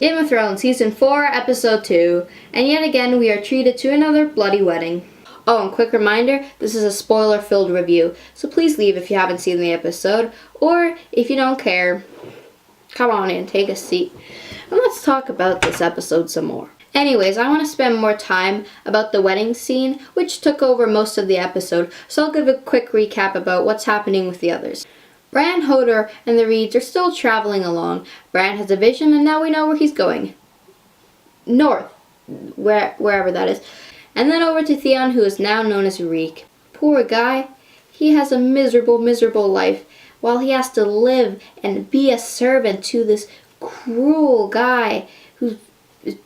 Game of Thrones Season 4, Episode 2, and yet again we are treated to another bloody wedding. Oh, and quick reminder, this is a spoiler-filled review, so please leave if you haven't seen the episode, or if you don't care, come on in, take a seat, and let's talk about this episode some more. Anyways, I want to spend more time about the wedding scene, which took over most of the episode, so I'll give a quick recap about what's happening with the others. Bran, Hodor, and the Reeds are still traveling along. Bran has a vision, and now we know where he's going. North, wherever that is. And then over to Theon, who is now known as Reek. Poor guy. He has a miserable, miserable life, while he has to live and be a servant to this cruel guy who's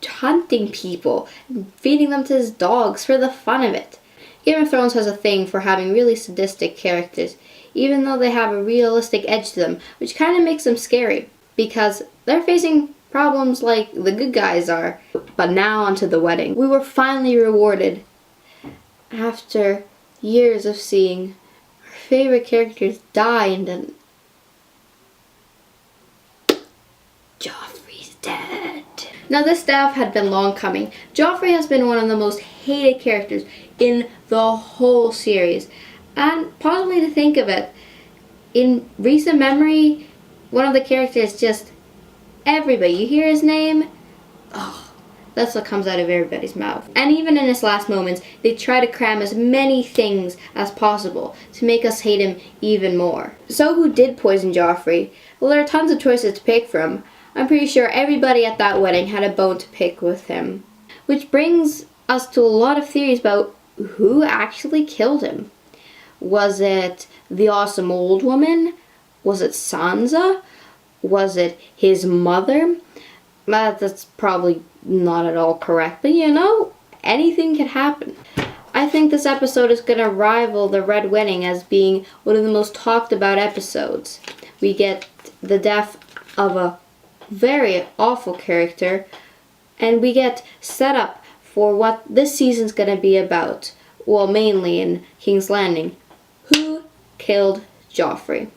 hunting people and feeding them to his dogs for the fun of it. Game of Thrones has a thing for having really sadistic characters, even though they have a realistic edge to them, which kind of makes them scary, because they're facing problems like the good guys are. But now onto the wedding. We were finally rewarded after years of seeing our favorite characters die, and then Joffrey's dead. Now this death had been long coming. Joffrey has been one of the most hated characters in the whole series. And possibly to think of it, in recent memory, one of the characters just, everybody, you hear his name, oh, that's what comes out of everybody's mouth. And even in his last moments, they try to cram as many things as possible to make us hate him even more. So who did poison Joffrey? Well, there are tons of choices to pick from. I'm pretty sure everybody at that wedding had a bone to pick with him. Which brings us to a lot of theories about who actually killed him. Was it the awesome old woman? Was it Sansa? Was it his mother? That's probably not at all correct, but you know, anything could happen. I think this episode is going to rival the Red Wedding as being one of the most talked about episodes. We get the death of a very awful character, and we get set up for what this season's going to be about. Well, mainly in King's Landing. Who killed Joffrey?